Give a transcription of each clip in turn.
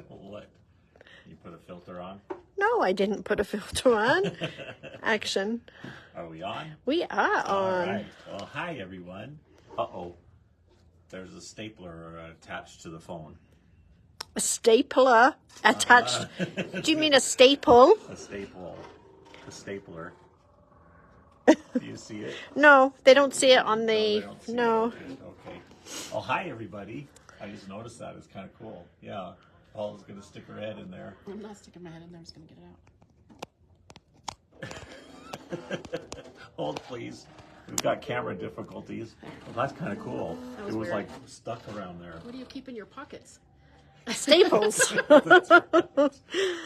What? You put a filter on? No, I didn't put a filter on. Action. Are we on? We are All on. right. Well, hi, everyone. Uh-oh. There's a stapler attached to the phone. A stapler attached. Do you mean a staple? A staple. A stapler. Do you see it? No, they don't see it on No, they the... don't see No. it. Okay. Oh, hi, everybody. I just noticed that. It's kind of cool. Yeah. Paula's going to stick her head in there. I'm not sticking my head in there. I'm just going to get it out. Hold, please. We've got camera difficulties. Well, that's kind of cool. That was It was weird. like stuck around there. What do you keep in your pockets? Staples. Never know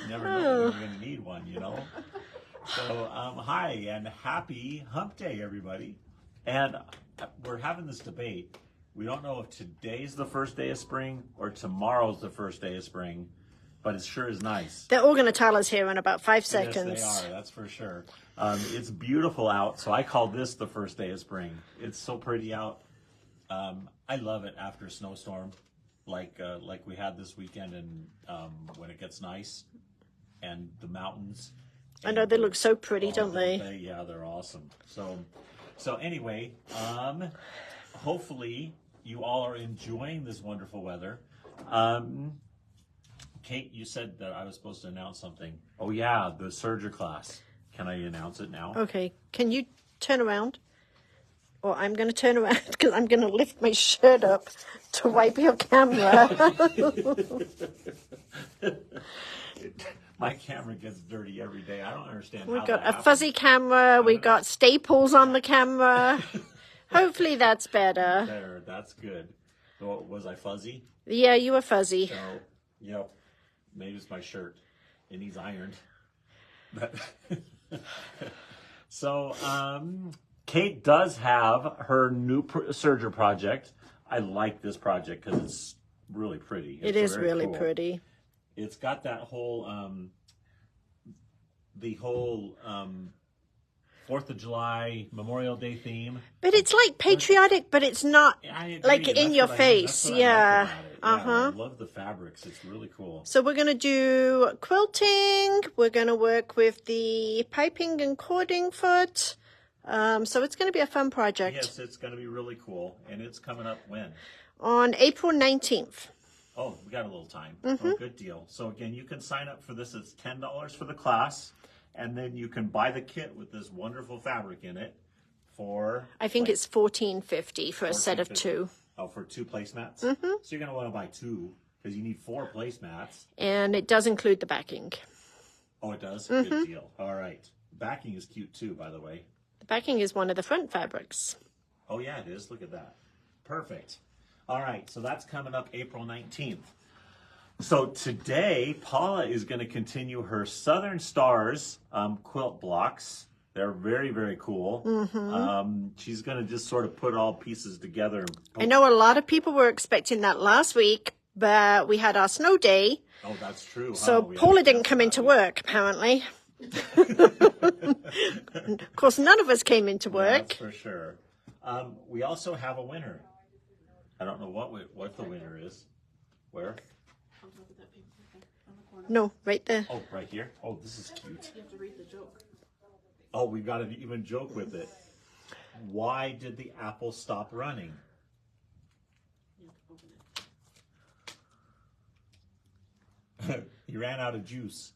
when you're going to need one, you know? So, hi and happy hump day, everybody. And we're having this debate. We don't know if today's the first day of spring or tomorrow's the first day of spring, but it sure is nice. They're all going to tell us here in about 5 seconds. Yes, they are. That's for sure. It's beautiful out, so I call this the first day of spring. It's so pretty out. I love it after a snowstorm, like we had this weekend, and when it gets nice, and the mountains. I know, they look so pretty, don't they? Yeah, they're awesome. So anyway, hopefully you all are enjoying this wonderful weather. Kate, you said that I was supposed to announce something. Oh yeah, the Surger class. Can I announce it now? Okay, can you turn around? Or I'm going to turn around because I'm going to lift my shirt up to wipe your camera. My camera gets dirty every day. I don't understand We've how got that a happens. fuzzy camera. We got staples on the camera. Hopefully that's better. There, that's good. So, was I fuzzy? Yeah, you were fuzzy. So, yep. Maybe it's my shirt. It needs ironed. But so, Kate does have her new Surger project. I like this project because it's really pretty. It is really pretty. It's got that whole, the whole 4th of July Memorial Day theme. But it's like patriotic, but it's not I agree. like That's in your what face. I like Yeah. about it. Uh-huh. I love the fabrics. It's really cool. So we're going to do quilting. We're going to work with the piping and cording foot. So it's going to be a fun project. Yes, it's going to be really cool. And it's coming up when? On April 19th. Oh, we got a little time. Oh, good deal. So again, you can sign up for this. It's $10 for the class. And then you can buy the kit with this wonderful fabric in it for... I think it's $14.50 for a set of 2. Oh, for 2 placemats? So you're going to want to buy 2 because you need 4 placemats. And it does include the backing. Oh, it does? Good deal. All right. Backing is cute too, by the way. The backing is one of the front fabrics. Oh, yeah, it is. Look at that. Perfect. All right. So that's coming up April 19th. So today, Paula is going to continue her Southern Stars quilt blocks. They're very, very cool. She's going to just sort of put all pieces together. I know a lot of people were expecting that last week, but we had our snow day. Oh, that's true. So Paula didn't come into work, apparently. Of course, none of us came into work. That's for sure. We also have a winner. I don't know what the winner is. Where? On top of that paper right there, on the corner. No, right there. Oh, right here. Oh, this is cute. You have to read the joke. Oh, we've got to even joke with it. Why did the apple stop running? You have to open it. He ran out of juice.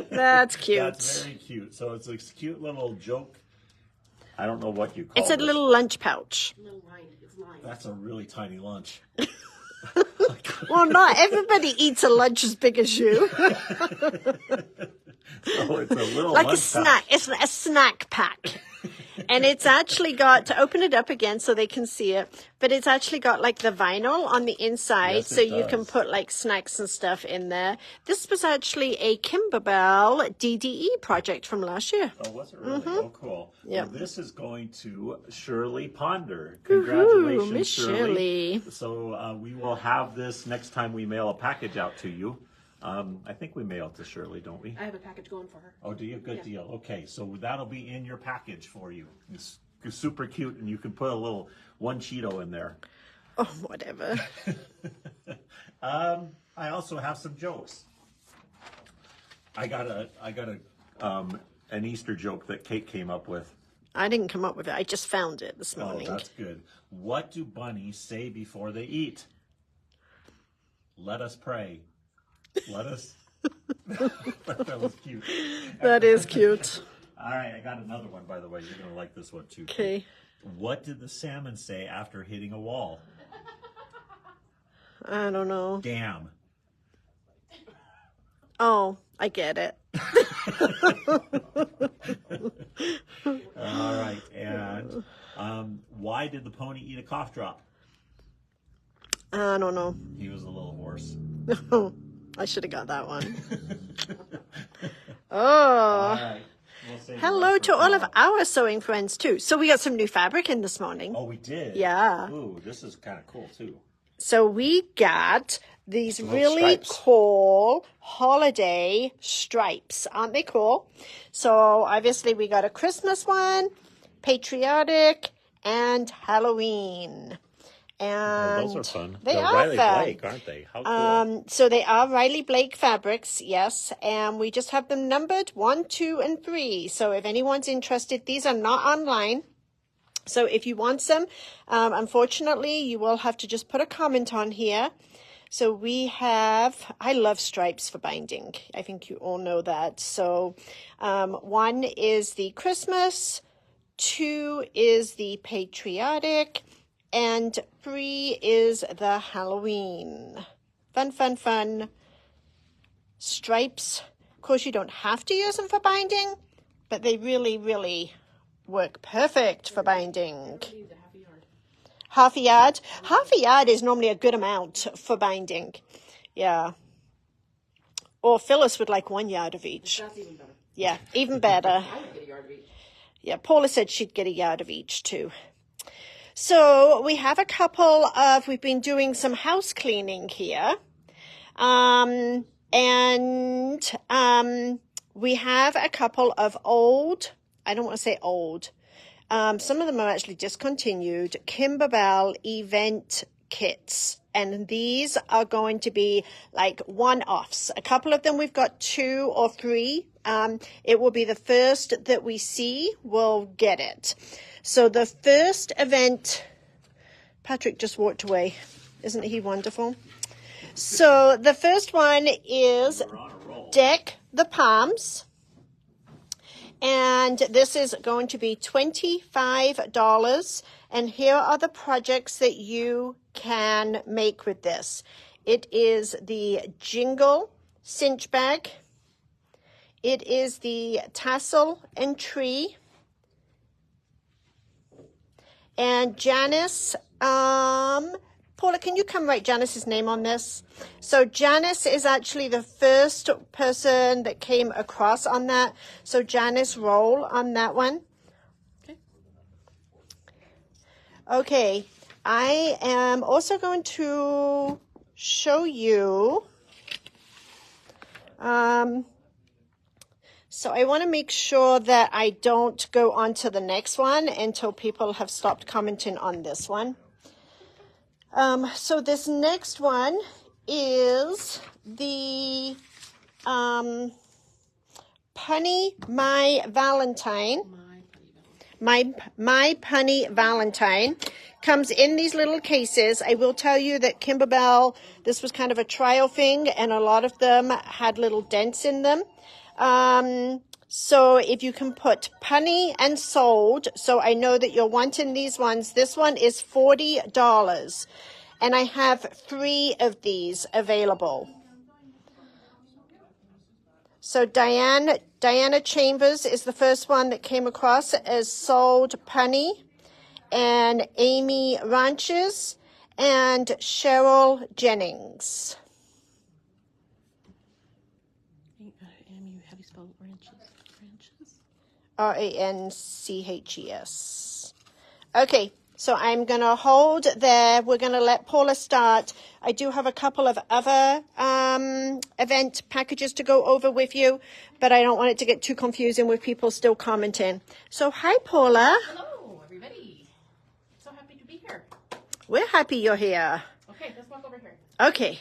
That's cute. That's very cute. So it's a cute little joke. I don't know what you call it. It's a little lunch pouch. Little line. It's lined. That's a really tiny lunch. Well, not everybody eats a lunch as big as you. So it's a little Like a lunch snack. It's a snack pack. And it's actually got, to open it up again so they can see it, but it's actually got like the vinyl on the inside, Yes, so it you can does. put like snacks and stuff in there. This was actually a Kimberbell DDE project from last year. Oh, was it really? Oh, cool. Yeah. Well, this is going to Shirley Ponder. Woohoo, Congratulations, Miss Shirley. So we will have this next time we mail a package out to you. I think we mail it to Shirley, don't we? I have a package going for her. Oh, do you? Good Yeah. deal. Okay, so that'll be in your package for you. It's super cute, and you can put a little one Cheeto in there. Oh, whatever. I also have some jokes. I got an Easter joke that Kate came up with. I didn't come up with it. I just found it this Oh, morning. that's good. What do bunnies say before they eat? Let us pray. Let us. That was cute. That is cute. All right, I got another one, by the way. You're going to like this one, too. Okay. What did the salmon say after hitting a wall? I don't know. Damn. Oh, I get it. All right, and why did the pony eat a cough drop? I don't know. He was a little horse. I should have got that one. All Oh. right. We'll save the Hello rest to for all of tomorrow. our sewing friends, too. So we got some new fabric in this morning. Oh, we did? Yeah. Ooh, this is kind of cool, too. So we got these Little really stripes. cool holiday stripes. Aren't they cool? So obviously we got a Christmas one, patriotic, and Halloween. And those are fun. They They're are Riley fun. Blake, aren't they? How cool. So they are Riley Blake fabrics, yes, and we just have them numbered 1, 2, and 3. So if anyone's interested, these are not online. So if you want some, unfortunately, you will have to just put a comment on here. So we have, I love stripes for binding. I think you all know that. So 1 is the Christmas, 2 is the patriotic, and 3 is the Halloween. Fun, fun, fun. Stripes. Of course, you don't have to use them for binding, but they really, really work perfect for binding. Leave the half a yard. Half a yard. Half a yard is normally a good amount for binding. Yeah. Or Phyllis would like 1 yard of each. That's even better. Yeah, even better. I would get a yard of each. Yeah, Paula said she'd get a yard of each too. So we have a couple of, we've been doing some house cleaning here. And we have a couple of old, I don't want to say old, some of them are actually discontinued, Kimberbell event kits. And these are going to be like one-offs. A couple of them, we've got 2 or 3. It will be the first that we see will get it. So the first event, Patrick just walked away. Isn't he wonderful? So the first one is We're on a roll. Deck the Palms. And this is going to be $25. And here are the projects that you can make with this. It is the Jingle Cinch Bag. It is the Tassel and Tree. And Janice, Paula, can you come write Janice's name on this? So Janice is actually the first person that came across on that. So Janice, roll on that one. Okay. Okay, I am also going to show you. So I want to make sure that I don't go on to the next one until people have stopped commenting on this one. So this next one is the Punny My Valentine. My Punny Valentine comes in these little cases. I will tell you that Kimberbell, this was kind of a trial thing, and a lot of them had little dents in them. So if you can put punny and sold, so I know that you're wanting these ones. This one is $40, and I have 3 of these available. So Diana Chambers is the first one that came across as sold punny, and Amy Ranches and Cheryl Jennings. How do you spell ranches? Ranches. Okay, so I'm going to hold there. We're going to let Paula start. I do have a couple of other event packages to go over with you, but I don't want it to get too confusing with people still commenting. So hi, Paula. Hello, everybody. So happy to be here. We're happy you're here. Okay, let's walk over here. Okay.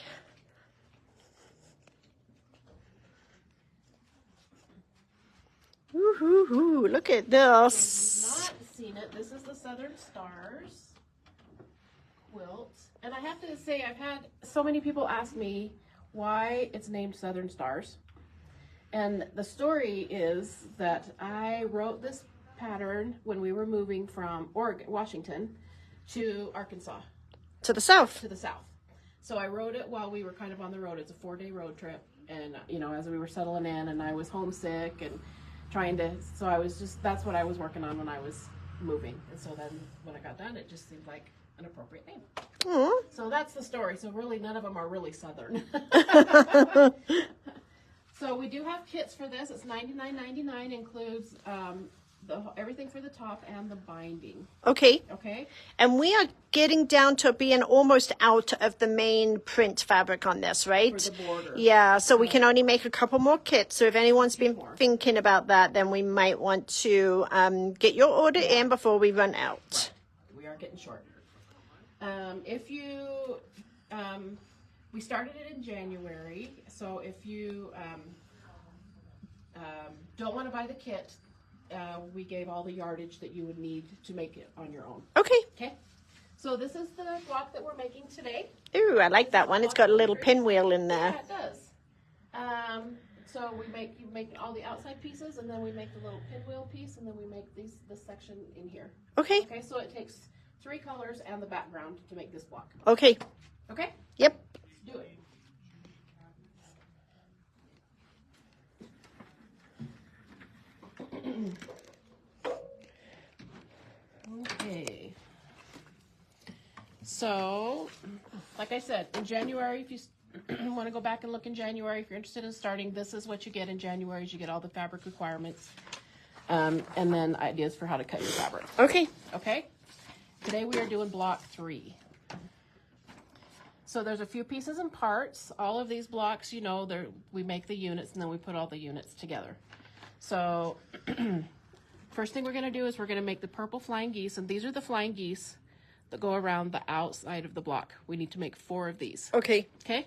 Woo-hoo-hoo. Look at If this. you've not seen it, this is the Southern Stars quilt. And I have to say, I've had so many people ask me why it's named Southern Stars. And the story is that I wrote this pattern when we were moving from Washington to Arkansas, To the south. to the south. So I wrote it while we were kind of on the road. It's a 4-day road trip. And, you know, as we were settling in and I was homesick and trying to, so I was just, that's what I was working on when I was moving. And so then when I got done, it just seemed like an appropriate name. Aw. So that's the story. So really none of them are really Southern. So we do have kits for this. It's $99.99, includes everything for the top and the binding. Okay. Okay? And we are getting down to being almost out of the main print fabric on this, right? For the border. Yeah, so we can only make a couple more kits. So if anyone's been more. thinking about that, then we might want to get your order in before we run out. We are getting short. If you, we started it in January, so if you don't want to buy the kit, we gave all the yardage that you would need to make it on your own. Okay. Okay? So this is the block that we're making today. Ooh, I like that one. It's got a little pinwheel in there. Yeah, it does. So you make all the outside pieces, and then we make the little pinwheel piece, and then we make this section in here. Okay. Okay, so it takes 3 colors and the background to make this block. Okay. Okay? Yep. Do it. Okay. So, like I said, in January, if you want to go back and look in January, if you're interested in starting, this is what you get in January. Is you get all the fabric requirements, and then ideas for how to cut your fabric. Okay. Okay? Today we are doing block 3. So there's a few pieces and parts. All of these blocks, you know, we make the units and then we put all the units together. So first thing we're going to do is we're going to make the purple flying geese, and these are the flying geese that go around the outside of the block. We need to make 4 of these. Okay. Okay?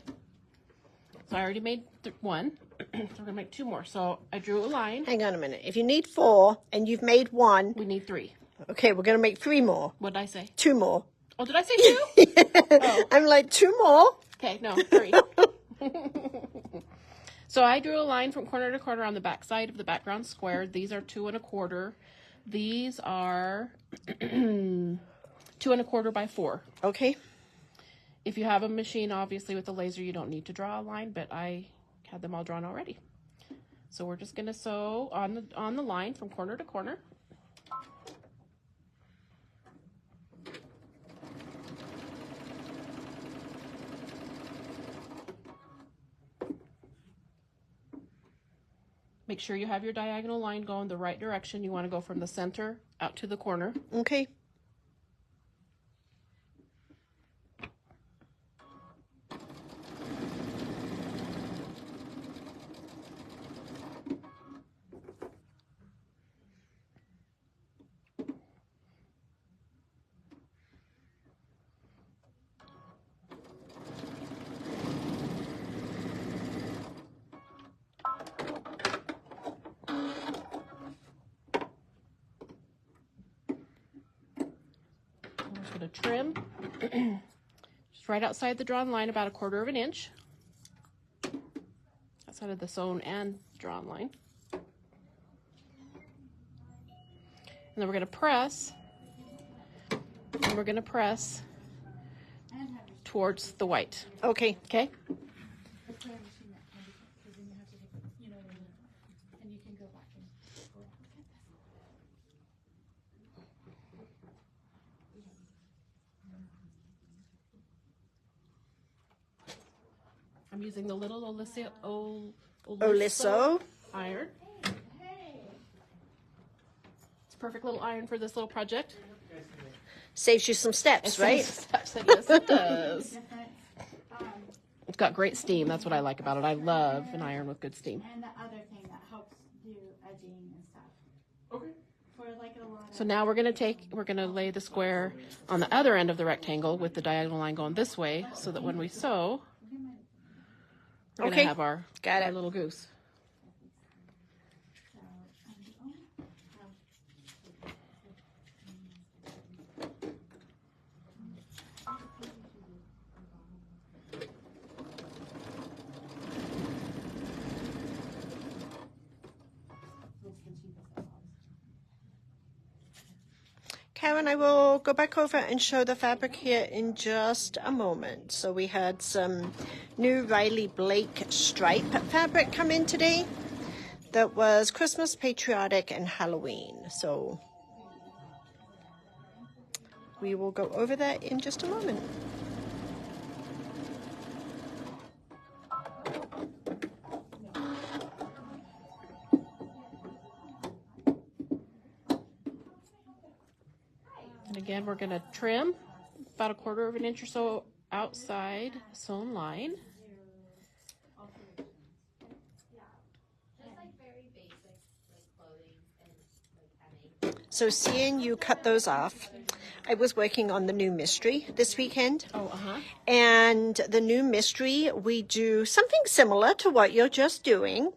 So I already made 1. So we're going to make 2 more. So I drew a line. Hang on a minute. If you need 4 and you've made 1, We need 3. okay, we're going to make 3 more. What did I say? 2 more. Oh, did I say 2? Oh. I'm like, 2 more? Okay, no, 3. So I drew a line from corner to corner on the back side of the background square. These are 2 1/4. These are 2 1/4 by 4. Okay. If you have a machine, obviously with a laser, you don't need to draw a line, but I had them all drawn already. So we're just going to sew on the line from corner to corner. Make sure you have your diagonal line going the right direction. You want to go from the center out to the corner. Okay. I'm going to trim just right outside the drawn line, about 1/4 inch. Outside of the sewn and drawn line. And then we're going to press. And we're going to press towards the white. Okay. Okay? I'm using the little Oliso. iron. It's a perfect little iron for this little project. Saves you some steps, right? Yes, it does. It's got great steam. That's what I like about it. I love an iron with good steam. And the other thing that helps do edging and stuff. Okay. So now we're gonna lay the square on the other end of the rectangle with the diagonal line going this way, so that when we sew, we're gonna have our little goose. Karen, I will go back over and show the fabric here in just a moment. So we had some new Riley Blake stripe fabric come in today that was Christmas, patriotic, and Halloween. So we will go over that in just a moment. And again, we're going to trim about a 1/4 of an inch or so outside sewn line. So seeing you cut those off, I was working on the new mystery this weekend. And the new mystery, we do something similar to what you're just doing,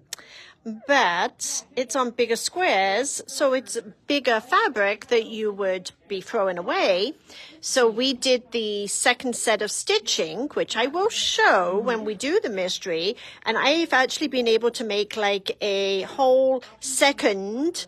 but it's on bigger squares, so it's bigger fabric that you would be throwing away. So we did the second set of stitching, which I will show when we do the mystery, and I've actually been able to make like a whole second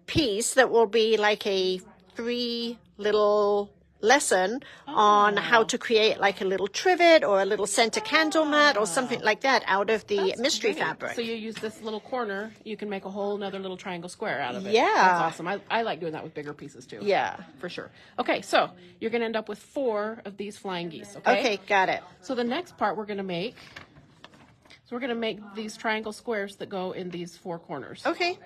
piece that will be like a 3 little lesson on how to create like a little trivet or a little center candle mat or something like that out of the mystery fabric. So you use this little corner, you can make a whole another little triangle square out of it. Yeah. That's awesome. I like doing that with bigger pieces too. Yeah. For sure. Okay, so you're going to end up with 4 of these flying geese, okay? Okay, got it. So the next part we're going to make, we're going to make these triangle squares that go in these 4 corners. Okay.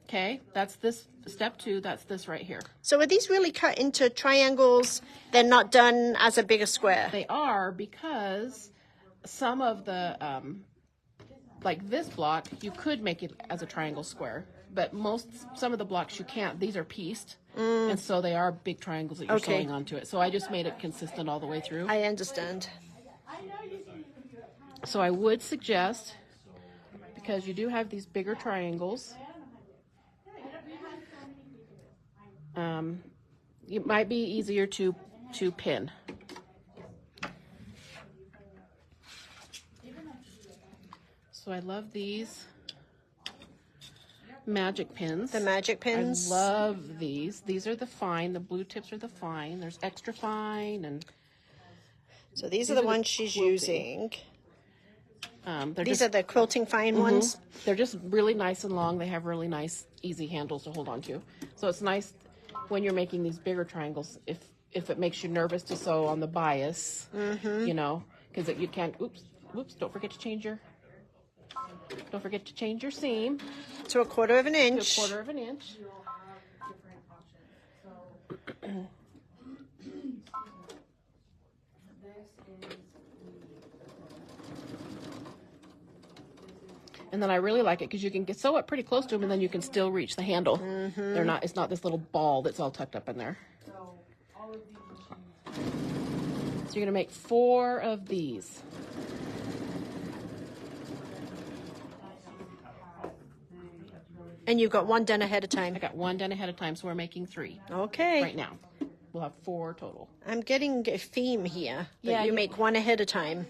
Okay, that's this, step 2, that's this right here. So are these really cut into triangles? They're not done as a bigger square? They are, because some of the, like this block, you could make it as a triangle square, but some of the blocks you can't. These are pieced, and so they are big triangles that you're sewing onto it. So I just made it consistent all the way through. I understand. So I would suggest, because you do have these bigger triangles, it might be easier to pin. So I love these magic pins. The magic pins? I love these. These are the fine. The blue tips are the fine. There's extra fine, and so these are the ones she's using. These are the quilting fine ones. They're just really nice and long. They have really nice, easy handles to hold on to. So it's nice when you're making these bigger triangles, if it makes you nervous to sew on the bias, you know, because you can't, oops, don't forget to change your seam. To a 1/4 of an inch. To a 1/4 of an inch. And then I really like it because you can sew it pretty close to them, and then you can still reach the handle. It's not this little ball that's all tucked up in there. So you're gonna make 4 of these. And you've got one done ahead of time. I got one done ahead of time, so we're making 3. Okay. Right now. We'll have 4 total. I'm getting a theme here. Yeah, you make one ahead of time.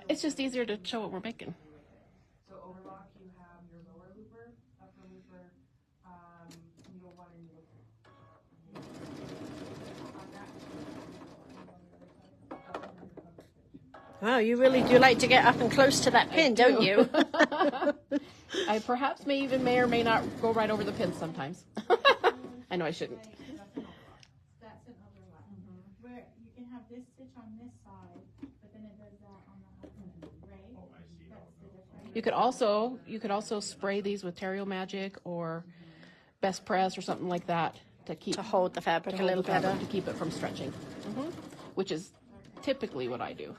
It's just easier to show what we're making. Wow, you really do like to get up and close to that pin, don't you? I perhaps may or may not go right over the pin sometimes. I know I shouldn't. That's an overlap. Where you can have this stitch on this side, but then it does that on the other, right? That's the difference. You could also spray these with Terrio Magic or Best Press or something like that to hold the fabric a little better, to keep it from stretching, which is typically what I do.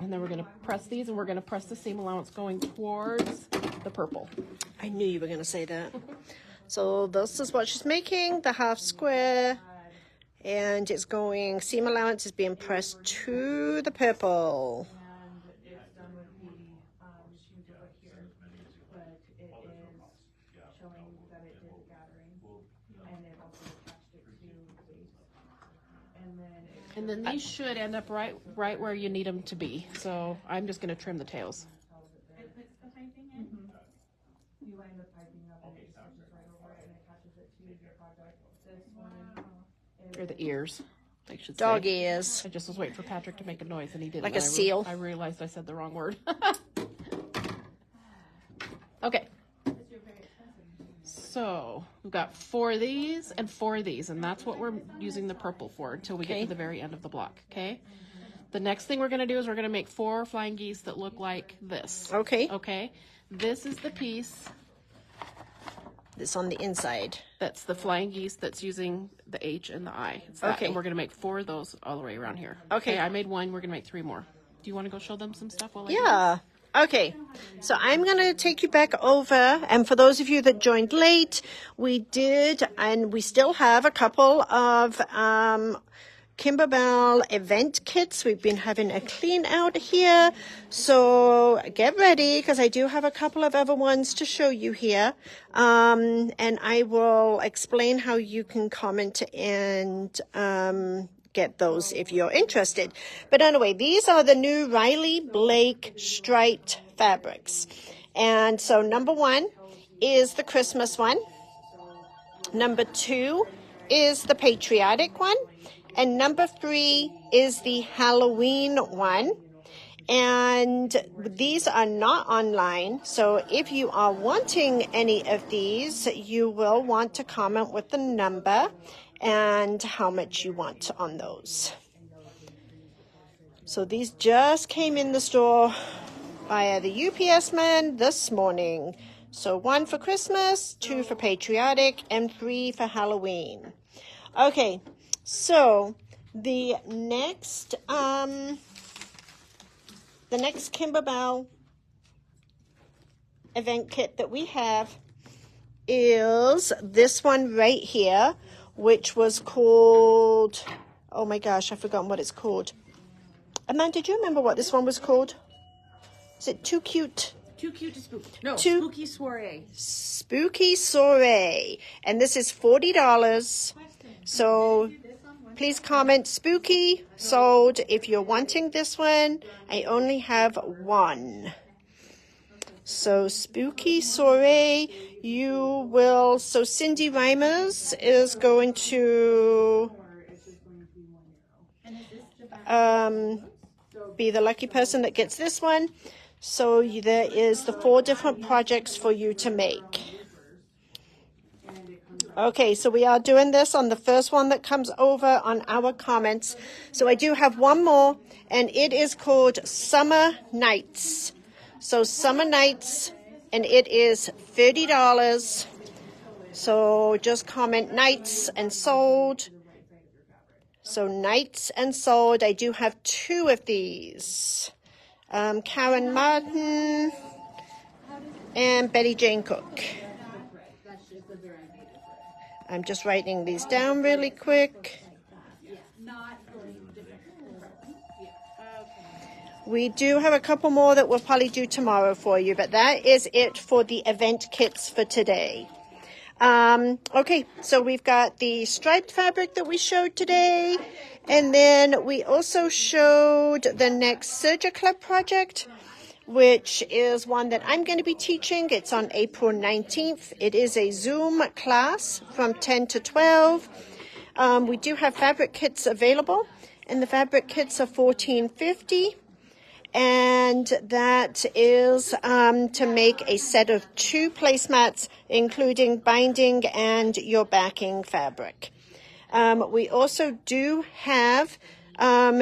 And then we're going to press these, and we're going to press the seam allowance going towards the purple. I knew you were going to say that. So this is what she's making, the half square. And it's going, seam allowance is being pressed to the purple. And it's done with the shoes over here, but it is showing that it did gathering, and it also attached it to the base. And then these should end up right where you need them to be. So I'm just going to trim the tails. It puts the piping in. you line the piping up and it stitches right over it and attaches it to your project. This one Or the ears, I should Dog say. ears. I just was waiting for Patrick to make a noise, and he didn't. Like a And seal. I realized I said the wrong word. Okay. So we've got 4 of these and 4 of these, and that's what we're using the purple for until we get Okay. to the very end of the block. Okay. The next thing we're going to do is we're going to make 4 flying geese that look like this. Okay. Okay. This is the piece It's on the inside. that's the flying geese that's using the H and the I. It's that. Okay. And we're going to make 4 of those all the way around here. Okay. I made 1. We're going to make 3 more. Do you want to go show them some stuff while I do Yeah. Okay. So I'm going to take you back over. And for those of you that joined late, we did, and we still have a couple of Kimberbell event kits. We've been having a clean out here. So get ready, because I do have a couple of other ones to show you here. And I will explain how you can comment and get those if you're interested. But anyway, these are the new Riley Blake striped fabrics. And so number 1 is the Christmas one. Number 2 is the patriotic one. And number 3 is the Halloween one. And these are not online. So if you are wanting any of these, you will want to comment with the number and how much you want on those. So these just came in the store via the UPS man this morning. So 1 for Christmas, 2 for patriotic, and 3 for Halloween. Okay, so the next Kimberbell event kit that we have is this one right here, which was called, oh my gosh, I've forgotten what it's called. Amanda, do you remember what this one was called? Is it Too Cute? Too cute to spook. No, Too- spooky soiree. Spooky Soiree. And this is $40. So please comment spooky sold if you're wanting this one. I only have 1. So Spooky Soiree, you will, so Cindy Reimers is going to be the lucky person that gets this one. So there is the 4 different projects for you to make. Okay, so we are doing this on the first one that comes over on our comments. So I do have one more, and it is called Summer Nights. So Summer Nights, and it is $30. So just comment nights and sold. So nights and sold. I do have 2 of these. Karen Martin and Betty Jane Cook. I'm just writing these down really quick. We do have a couple more that we'll probably do tomorrow for you, but that is it for the event kits for today. Okay, so we've got the striped fabric that we showed today, and then we also showed the next Serger Club project, which is one that I'm going to be teaching. It's on April 19th. It is a Zoom class from 10 to 12. We do have fabric kits available, and the fabric kits are $14.50. And that is to make a set of 2 placemats, including binding and your backing fabric. We also do have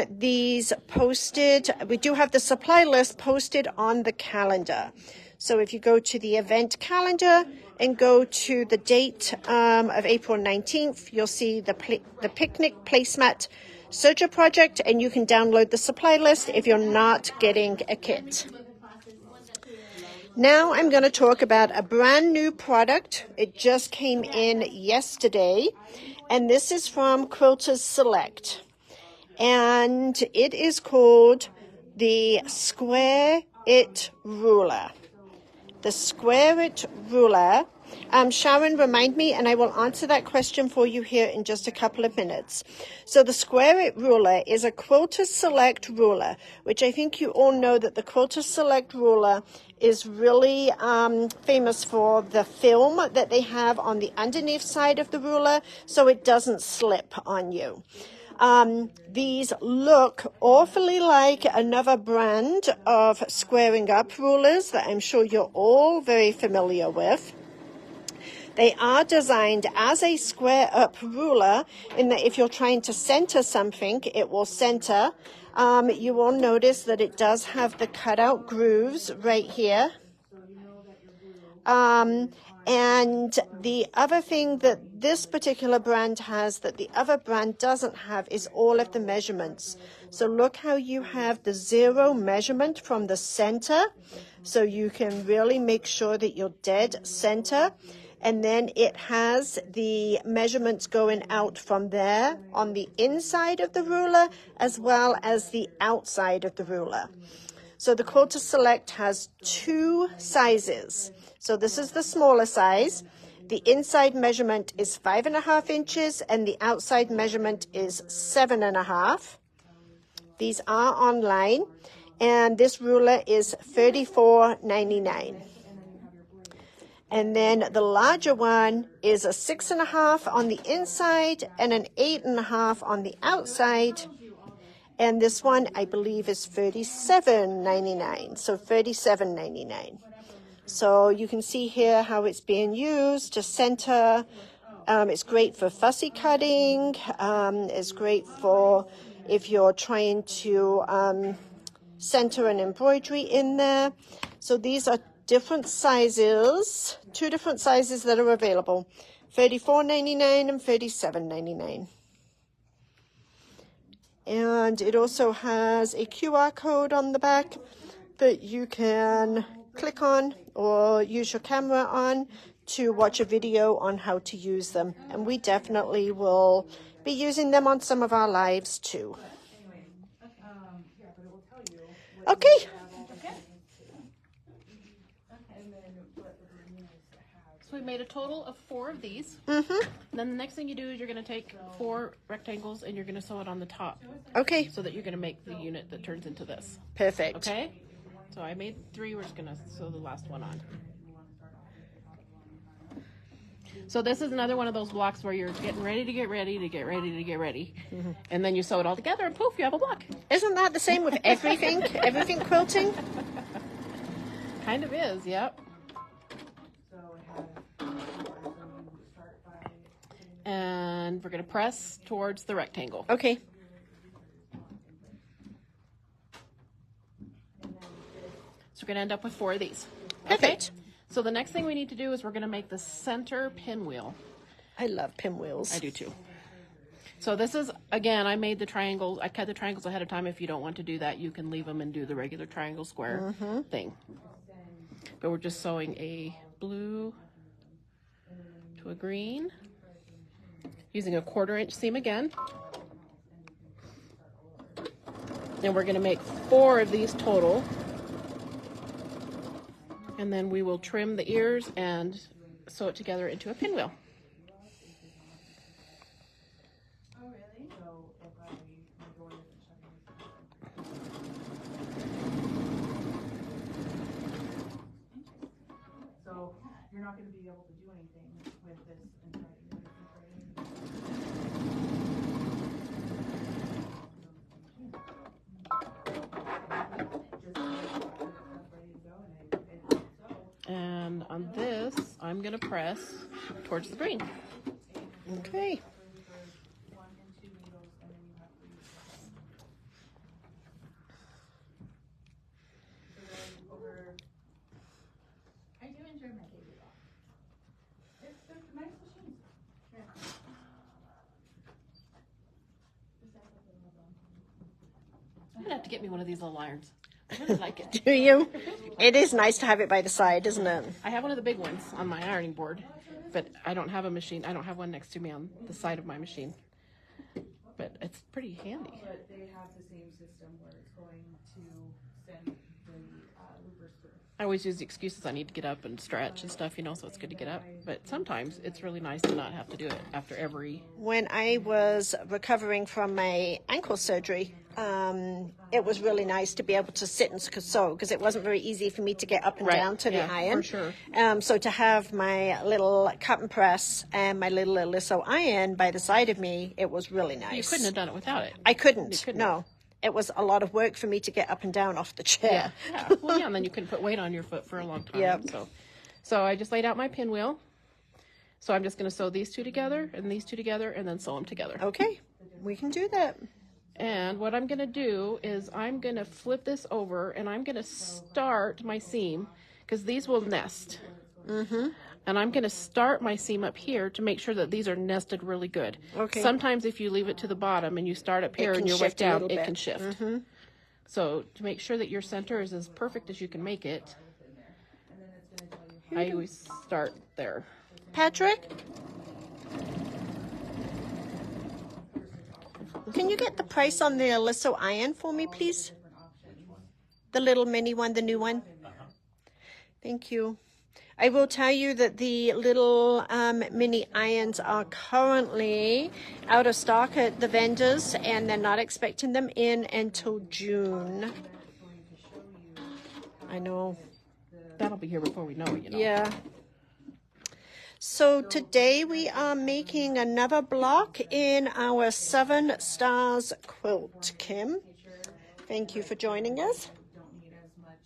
these posted. We do have the supply list posted on the calendar. So if you go to the event calendar and go to the date of April 19th, you'll see the picnic placemat search your project and you can download the supply list if you're not getting a kit. Now I'm going to talk about a brand new product. It just came in yesterday, and this is from Quilters Select. And it is called the Square It Ruler. The Square It Ruler. Sharon, remind me, and I will answer that question for you here in just a couple of minutes. So the Square It Ruler is a Quilter Select ruler, which I think you all know that the Quilter Select ruler is really famous for the film that they have on the underneath side of the ruler, so it doesn't slip on you. These look awfully like another brand of squaring up rulers that I'm sure you're all very familiar with. They are designed as a square up ruler in that if you're trying to center something, it will center. You will notice that it does have the cutout grooves right here. And the other thing that this particular brand has that the other brand doesn't have is all of the measurements. So look how you have the 0 measurement from the center. So you can really make sure that you're dead center. And then it has the measurements going out from there on the inside of the ruler as well as the outside of the ruler. So the Quilter Select has 2 sizes. So this is the smaller size. The inside measurement is 5.5 inches and the outside measurement is 7.5. These are online, and this ruler is $34.99. And then the larger one is a 6.5 on the inside and an 8.5 on the outside. And this one, I believe, is $37.99. So $37.99. So you can see here how it's being used to center. It's great for fussy cutting. It's great for if you're trying to center an embroidery in there. So these are different sizes, 2 different sizes that are available, $34.99 and $37.99. And it also has a QR code on the back that you can click on or use your camera on to watch a video on how to use them. And we definitely will be using them on some of our lives too. Okay. So we made a total of 4 of these. Mm-hmm. And then the next thing you do is you're going to take 4 rectangles and you're going to sew it on the top. Okay. So that you're going to make the unit that turns into this. Perfect. Okay? So I made 3. We're just going to sew the last one on. So this is another one of those blocks where you're getting ready to get ready to get ready to get ready. Mm-hmm. And then you sew it all together and poof, you have a block. Isn't that the same with everything? Everything quilting? Kind of is, yep. And we're going to press towards the rectangle. Okay. So we're going to end up with 4 of these. Perfect. Okay? So the next thing we need to do is we're going to make the center pinwheel. I love pinwheels. I do too. So this is, again, I made the triangles. I cut the triangles ahead of time. If you don't want to do that, you can leave them and do the regular triangle square thing. But we're just sewing a blue to a green. Using a 1/4 inch seam again. And we're going to make 4 of these total. And then we will trim the ears and sew it together into a pinwheel. Oh, really? So you're not going to be able to do anything with this until And on this, I'm going to press towards the green. Okay. I do enjoy my baby doll. It's nice machines. Yeah. to get me one of these little irons. I really like it. Do you? It is nice to have it by the side, isn't it? I have one of the big ones on my ironing board, but I don't have a machine. I don't have one next to me on the side of my machine. But it's pretty handy. But they have the same system where it's going to send the loopers through. I always use the excuses I need to get up and stretch and stuff, you know, so it's good to get up. But sometimes it's really nice to not have to do it after every... When I was recovering from my ankle surgery, it was really nice to be able to sit and sew because it wasn't very easy for me to get up and down to the iron. For sure. So to have my little cut and press and my little Eliso iron by the side of me, it was really nice. You couldn't have done it without it. I couldn't. You couldn't No. It was a lot of work for me to get up and down off the chair. Yeah. Well, yeah, and then you couldn't put weight on your foot for a long time. Yep. So I just laid out my pinwheel. So I'm just going to sew these two together and these two together and then sew them together. Okay, we can do that. And what I'm going to do is I'm going to flip this over and I'm going to start my seam because these will nest. Mm-hmm. And I'm going to start my seam up here to make sure that these are nested really good. Okay. Sometimes if you leave it to the bottom and you start up here and you're wet down, it can shift. Mm-hmm. So to make sure that your center is as perfect as you can make it, I always start there. Patrick? Can you get the price on the Eliso iron for me, please? The little mini one, the new one? Thank you. I will tell you that the little mini irons are currently out of stock at the vendors, and they're not expecting them in until June. I know. That'll be here before we know it, you know. Yeah. So today we are making another block in our 7 Stars quilt, Kim. Thank you for joining us. Don't need as much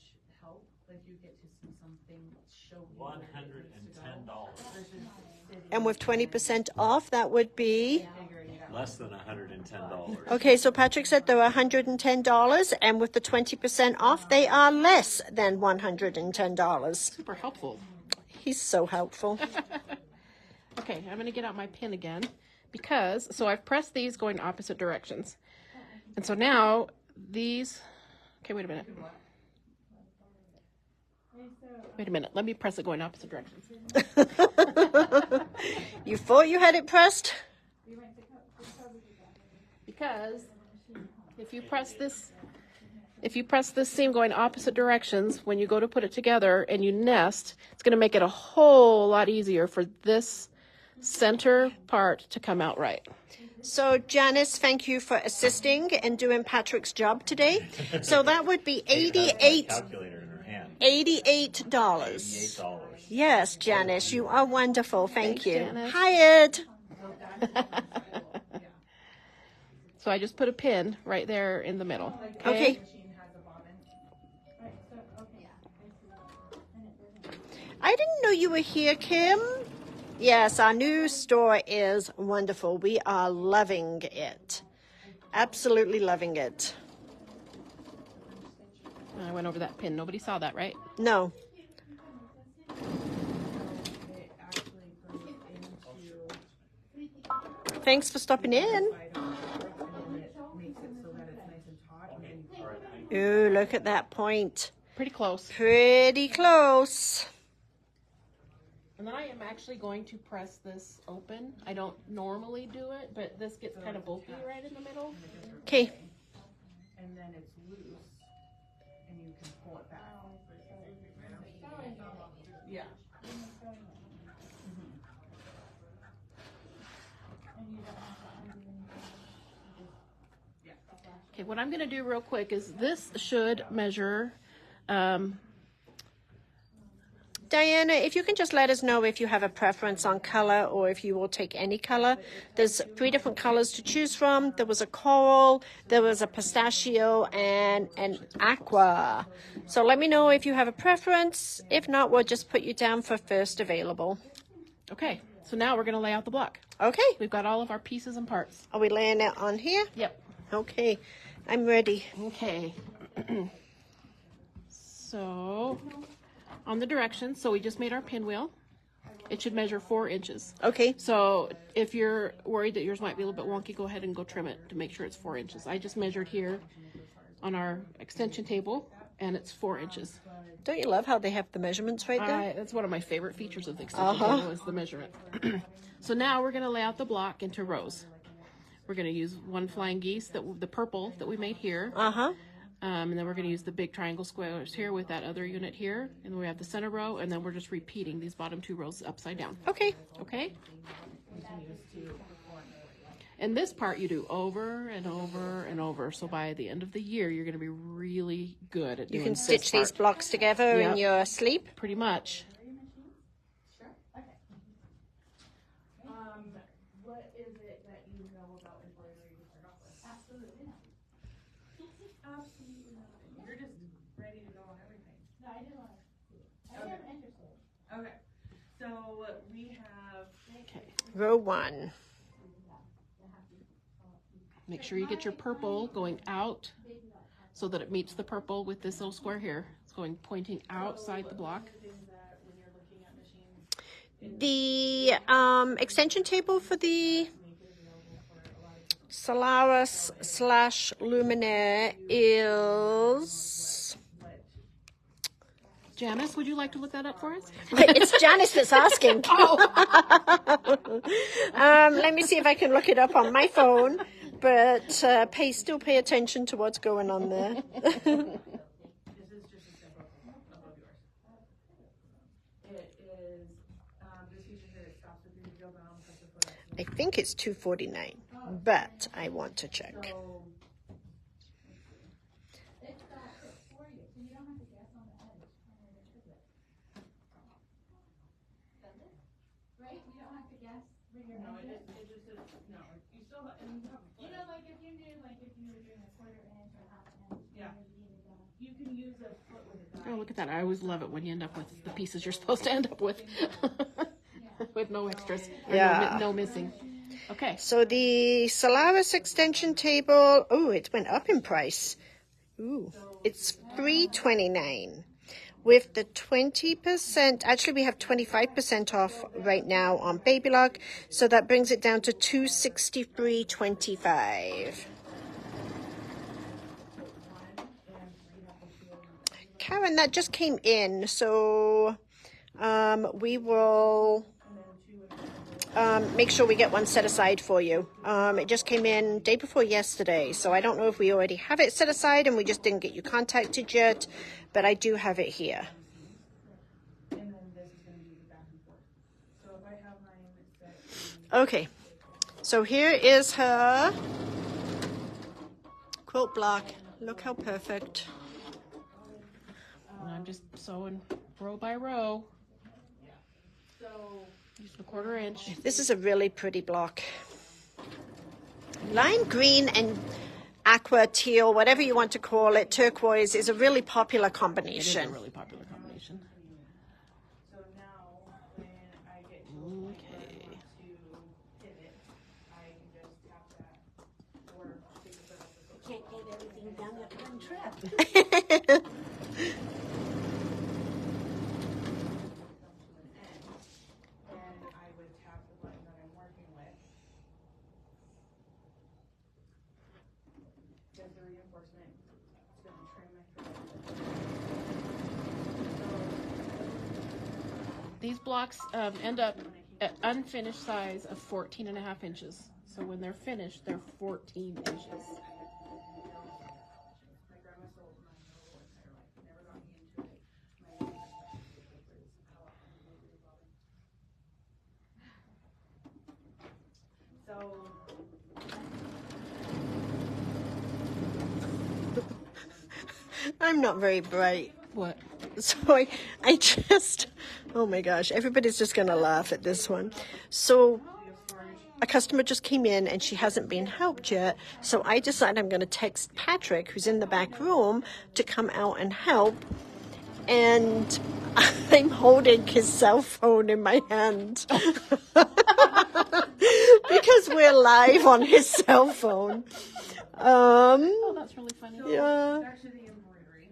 help, like you get to see something show you. $110. And with 20% off, that would be... Less than $110. Okay, so Patrick said they were $110, and with the 20% off, they are less than $110. Super helpful. He's so helpful. Okay, I'm going to get out my pin again because, so I've pressed these going opposite directions. And so now these, okay, wait a minute. Wait a minute, let me press it going opposite directions. You thought you had it pressed? Because if you press this seam going opposite directions, when you go to put it together and you nest, it's going to make it a whole lot easier for this center part to come out right. So Janice, thank you for assisting and doing Patrick's job today. So that would be Calculator in her hand. $88. $88. Yes, Janice, you are wonderful. Thank Thanks, you. Janice. Hired. So I just put a pin right there in the middle. Okay. I didn't know you were here, Kim. Yes, our new store is wonderful. We are loving it. Absolutely loving it. I went over that pin. Nobody saw that, right? No. Thanks for stopping in. Ooh, look at that point. Pretty close. Pretty close. And then I am actually going to press this open. I don't normally do it, but this gets kind of bulky right in the middle. Okay. And then it's loose, and you can pull it back. Yeah. Okay, what I'm going to do real quick is this should measure, Diana, if you can just let us know if you have a preference on color or if you will take any color. There's 3 different colors to choose from. There was a coral, there was a pistachio, and an aqua. So let me know if you have a preference. If not, we'll just put you down for first available. okay, so now we're going to lay out the block. Okay. We've got all of our pieces and parts. Are we laying it on here? Yep. Okay. I'm ready. Okay. So, on the directions, so we just made our pinwheel. It should measure 4 inches. Okay. So, if you're worried that yours might be a little bit wonky, go ahead and go trim it to make sure it's 4 inches. I just measured here on our extension table, and it's 4 inches. Don't you love how they have the measurements right there? That's one of my favorite features of the extension table is the measurement. So now we're going to lay out the block into rows. We're going to use one flying geese, the purple that we made here. And then we're going to use the big triangle squares here with that other unit here. And then we have the center row, and then we're just repeating these bottom 2 rows upside down. Okay. Okay? And this part you do over and over and over. So by the end of the year, you're going to be really good at doing You can this stitch these part. blocks together in Yep. your sleep. Pretty much. What is it that you know about embroidery to start off with? Absolutely not. Absolutely nothing. You're just ready to go on everything. No, I didn't want to. I am interested. Okay. So we have. Okay. Row 1. Make sure you get your purple going out so that it meets the purple with this little square here. It's going pointing outside the block. Things that when you're looking at machines, The extension table for the Solaris / Luminaire is... Janice, would you like to look that up for us? It's Janice that's asking. Let me see if I can look it up on my phone, but still pay attention to what's going on there. this is just a step above yours. It is, this feature here, it stops with your go down, press the foot up. I think it's $249, but I want to check. So, It's for you, so you don't have to guess on the edge. Right? You don't have to guess where you're no, measuring. it just is, no, you still, and you have. You know, like if you knew, like if you were doing a 1/4 inch or 1/2 inch. Yeah. you needed that. You can use a foot with a guide. Oh, look at that. I always love it when you end up with the pieces you're supposed to end up with. With no extras. Or Yeah. no missing. Okay. So the Solaris extension table, oh, it went up in price. Ooh, it's $329. With the 20%, actually we have 25% off right now on Baby Lock, so that brings it down to $263.25. Karen, that just came in, so we will make sure we get one set aside for you. It just came in day before yesterday, so I don't know if we already have it set aside and we just didn't get you contacted yet, but I do have it here. And then this is going to be the back and forth. So if I have mine set. Okay, so here is her quilt block. Look how perfect. And I'm just sewing row by row. So Using a 1/4 inch. This is a really pretty block. Lime green and aqua teal, whatever you want to call it, turquoise, is a really popular It is a combination. really popular combination. So now when I get to Okay. to pivot, I can just tap that or take the foot off the foot. Can't get everything done at one trip. And I would tap the button that I'm working with. Get the reinforcement. It's gonna trim my thread. These blocks end up at unfinished size of 14.5 inches. So when they're finished, they're 14 inches. My grandma sold mine her whole entire life. Never got me into it. My perspective is how often we do revolving. So I'm not very bright. What? So I just, oh my gosh, everybody's just going to laugh at this one. So a customer just came in and she hasn't been helped yet. So I decided I'm going to text Patrick, who's in the back room, to come out and help. And I'm holding his cell phone in my hand. Because we're live on his cell phone. Oh, that's really funny. Yeah. back to the embroidery.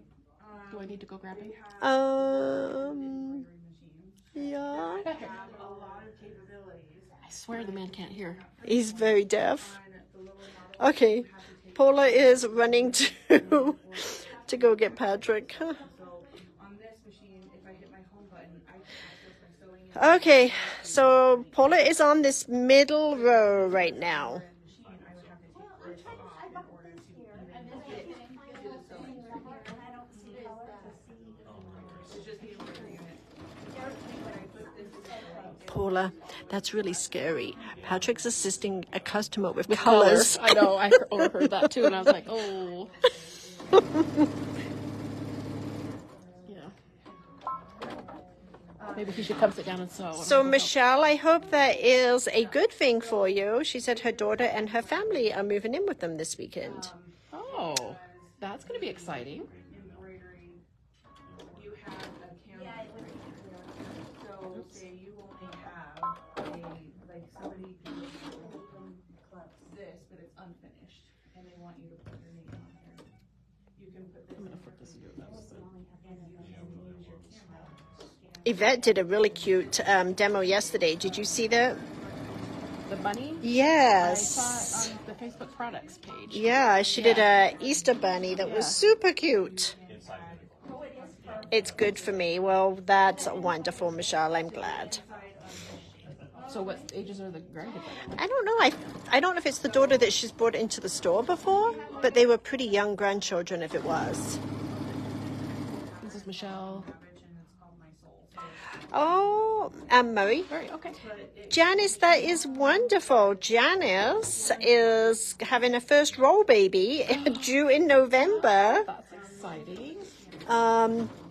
Do I need to go grab it? Embroidery machines Yeah. have a lot of capabilities. I swear the man can't hear. He's very deaf. On the lower model, Okay. you have to take Paula is running to go get Patrick. So on this machine, if I hit my home button, I can access my sewing in Okay, so Paula is on this middle row right now. the machine. I would have to take this off in order to even do the sewing. It's just the embroidery unit. When I put this in, Paula, that's really scary. Patrick's assisting a customer with colors. I know. I overheard that too, and I was like, oh. Yeah. Maybe he should come sit down and sew. So, Michelle, I hope that is a good thing for you. She said her daughter and her family are moving in with them this weekend. Oh, that's going to be exciting. embroidery, you have a camera. So say you only have like somebody can this, but it's unfinished, and they want you to put your name on here. You can put this. I'm going to flip this and do it. Yvette did a really cute demo yesterday. Did you see that? The bunny? Yes. I saw it on the Facebook products page. Yeah, she did a Easter bunny that was super cute. It's good for me. Well, that's wonderful, Michelle. I'm glad. So what ages are the grandkids? I don't know. I don't know if it's the daughter that she's brought into the store before, but they were pretty young grandchildren if it was. This is Michelle. Oh, Murray. Very okay. Janice, that is wonderful. Janice is having a first roll baby due in November. That's exciting.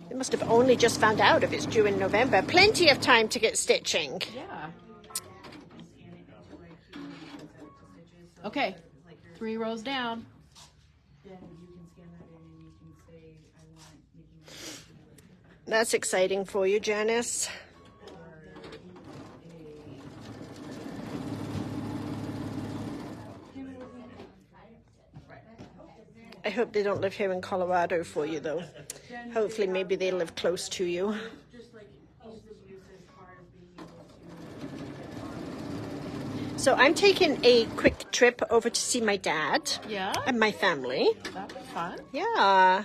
They must have only just found out if it's due in November. Plenty of time to get stitching. Yeah. Okay. 3 rows down. Then you can scan that in and you can say, I want making That's exciting for you, Janice. I hope they don't live here in Colorado for you, though. Hopefully, maybe they live close to you. just like ease of use as far as being able to So I'm taking a quick trip over to see my dad Yeah. and my family. That'd be fun. Yeah.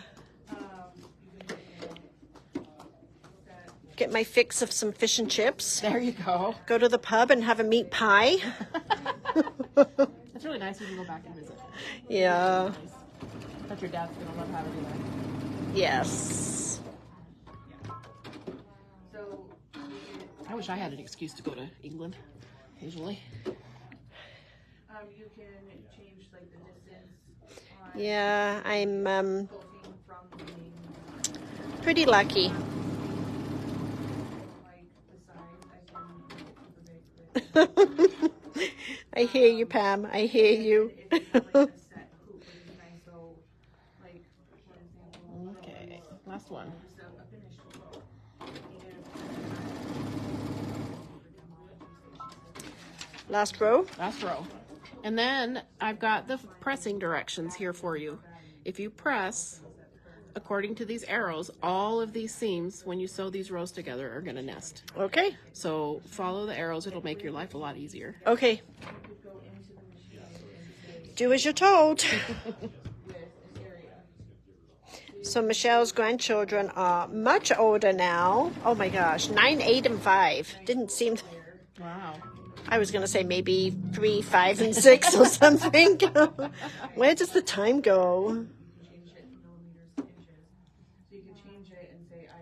Get my fix of some fish and chips. There you go. Go to the pub and have a meat pie. It's really nice when you go back and visit. Yeah. But your dad's gonna love having you there. Yes. So I wish I had an excuse to go to England occasionally. you can change like the distance on Yeah, I'm quilting from the main pretty lucky. like the size. I can make it super big. I hear you, Pam. I hear you. If you have like a set hoop, which is nice. So like for example, Okay. Last one. just a finished hoop. Last row. Last row. And then I've got the pressing directions here for you. If you press according to these arrows, all of these seams, when you sew these rows together, are going to nest. Okay. So follow the arrows. It'll make your life a lot easier. Okay. Do as you're told. So Michelle's grandchildren are much older now. Oh my gosh, 9, 8, and 5. Didn't seem. Wow. I was going to say maybe 3, 5, and 6 or something. Where does the time go?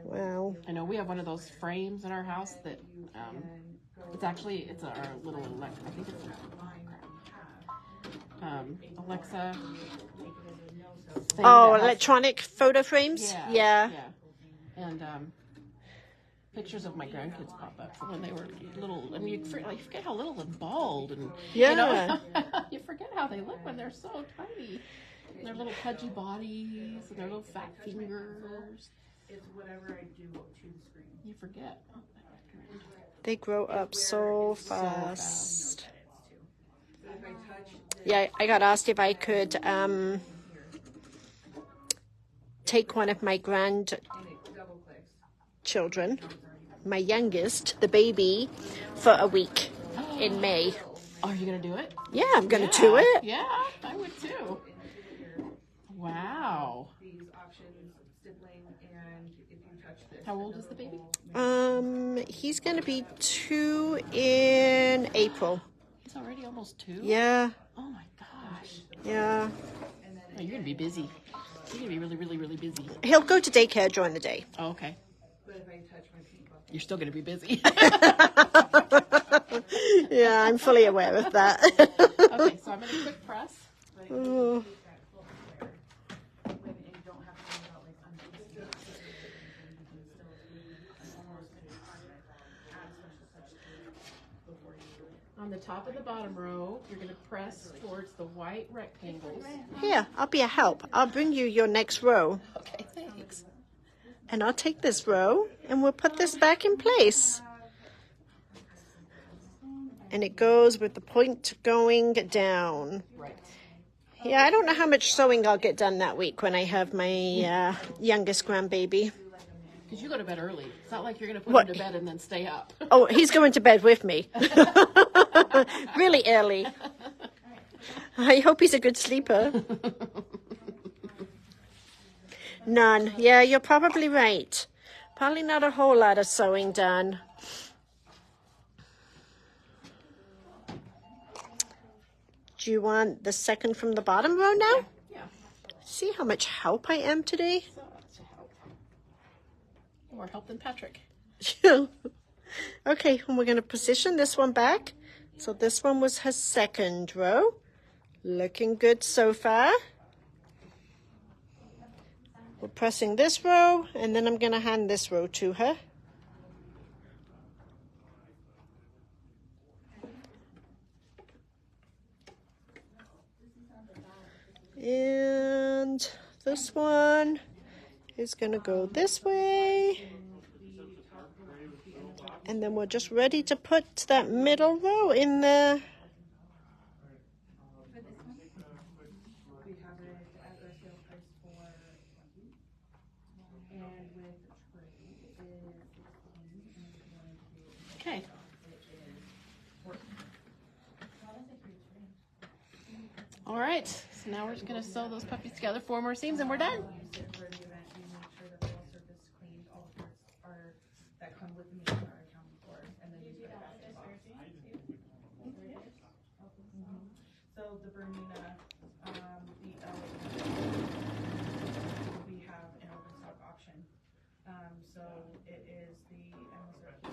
Wow. I know we have one of those frames in our house that it's actually our little I think it's Alexa thing Oh, that has- electronic photo frames? Yeah. And pictures of my grandkids pop up from when they were little. I mean, you forget how little and bald, and Yeah. you know, you forget how they look when they're so tiny. And their little pudgy bodies and their little fat fingers. It's whatever I do to the screen. You forget. They grow up so fast. So if I touch Yeah, I got asked if I could take one of my grandchildren, and it double clicks. my youngest, the baby, for a week in May. Are you gonna do it? Yeah, I'm going to do it. Yeah, I would too. Wow. These options, stippling, and if you touch this. How old is the baby? He's gonna be 2 in April. He's already almost 2? Yeah, Oh my gosh. yeah. Oh, you're gonna be busy. You're gonna be really, really, really busy. He'll go to daycare during the day. Oh, okay. But if I touch my feet, You're still gonna be busy. Yeah, I'm fully aware of that. Okay, so I'm gonna quick press. Ooh. On the top of the bottom row, you're gonna press towards the white rectangles. Here, I'll be a help. I'll bring you your next row. Okay, thanks. And I'll take this row and we'll put this back in place. And it goes with the point going down. Right. Yeah, I don't know how much sewing I'll get done that week when I have my youngest grandbaby. Because you go to bed early. It's not like you're gonna put What? him to bed and then stay up. Oh, he's going to bed with me. Really early. I hope he's a good sleeper. None. Yeah, you're probably right. Probably not a whole lot of sewing done. Do you want the second from the bottom row now? Yeah. See how much help I am today? So that's a help. More help than Patrick. Okay, and we're going to position this one back. So this one was her second row. Looking good so far. We're pressing this row, and then I'm going to hand this row to her. And this one is going to go this way. And then we're just ready to put that middle row in there. we have it at our sale price for 20. And with trade is 16. Okay. All right. So now we're just gonna sew those puppies together, 4 more seams, and we're done. For the event, we make sure that the whole surface cleaned, all the parts are that come with the meat are accounted for, and then you put it back in the box. So the Bernina, the L, we have an open stock option. So it is the MSRP.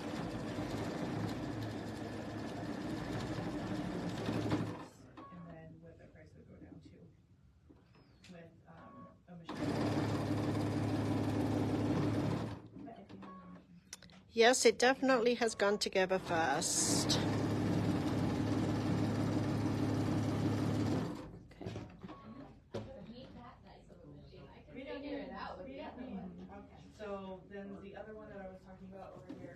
And then what the price would go down to with a machine. Yes, it definitely has gone together fast. So then the other one that I was talking about over here.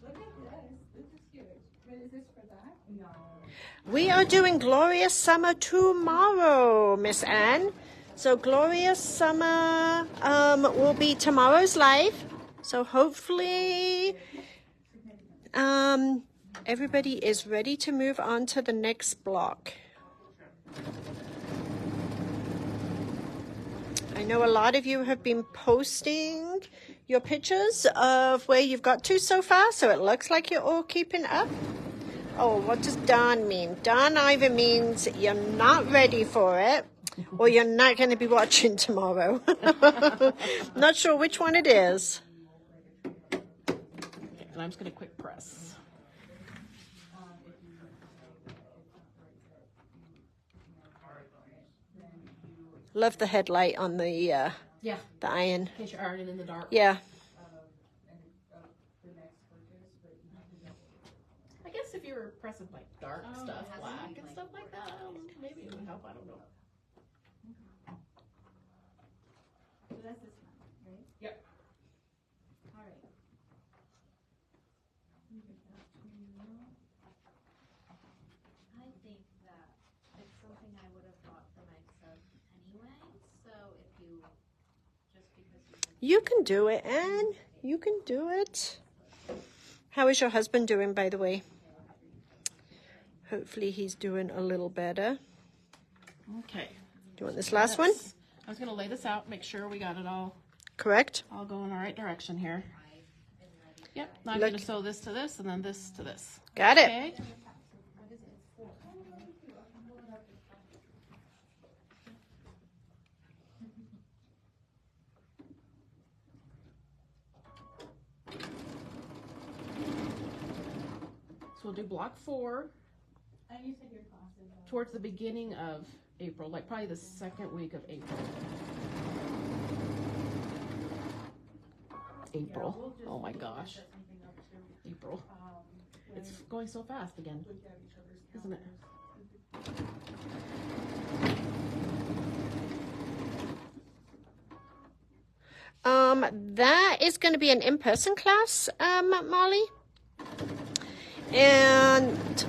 Look at this. This is huge. But is this for that? No. We are doing Glorious Summer tomorrow, Miss Anne. So Glorious Summer will be tomorrow's live. So hopefully everybody is ready to move on to the next block. I know a lot of you have been posting your pictures of where you've got to so far, so it looks like you're all keeping up. Oh, what does done mean? Done either means you're not ready for it, or you're not going to be watching tomorrow. Not sure which one it is. Okay, and I'm just gonna quick press. Love the headlight on the Yeah. the iron. In case you're ironing in the dark. Yeah. I guess if you were pressing like dark stuff, black and stuff like that, maybe it would help. I don't know. So that's this one, right? Yep. All right. I think that it's something I would have bought for myself anyway. So if you, just because You can do it, Anne. You can do it. How is your husband doing, by the way? Hopefully he's doing a little better. Okay. Do you want this last one? I was gonna lay this out, make sure we got it all Correct? go in the right direction here. Yep. Now I'm Look. gonna sew this to this and then this to this. Got it. Okay. So we'll do block 4 And you said your classes are. towards the beginning of April, like probably the second week of April. April. Oh my gosh. April. It's going so fast again, isn't it? That is going to be an in-person class, Molly. And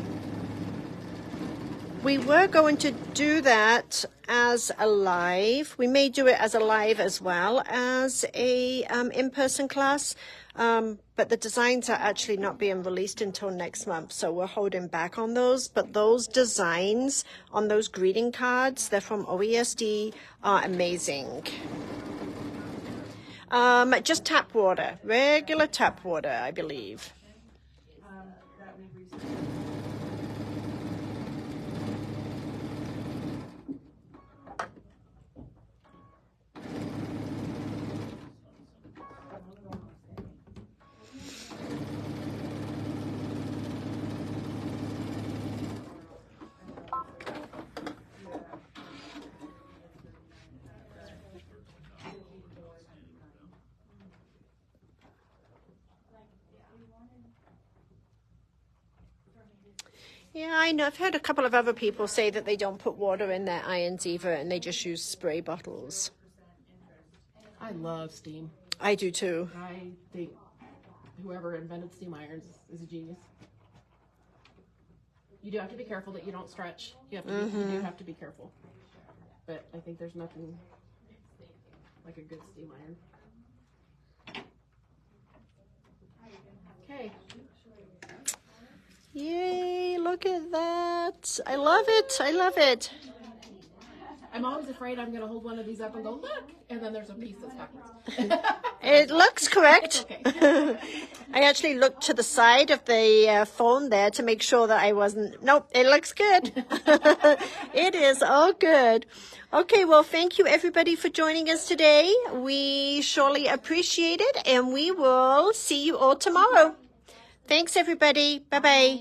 we were going to do that as a live. We may do it as a live as well as a in-person class. But the designs are actually not being released until next month, so we're holding back on those. But those designs on those greeting cards, they're from OESD, are amazing. Just tap water, regular tap water, I believe. That we received. Yeah, I know. I've heard a couple of other people say that they don't put water in their irons either, and they just use spray bottles. I love steam. I do too. I think whoever invented steam irons is a genius. You do have to be careful that you don't stretch. You have to be, you do have to be careful. But I think there's nothing like a good steam iron. Okay. Yay, look at that. I love it. I love it. I'm always afraid I'm going to hold one of these up and go, look, and then there's a piece that's backwards. It looks correct. Okay. I actually looked to the side of the phone there to make sure that I wasn't. Nope, it looks good. It is all good. Okay, well, thank you everybody for joining us today. We surely appreciate it, and we will see you all tomorrow. Thanks, everybody. Bye-bye.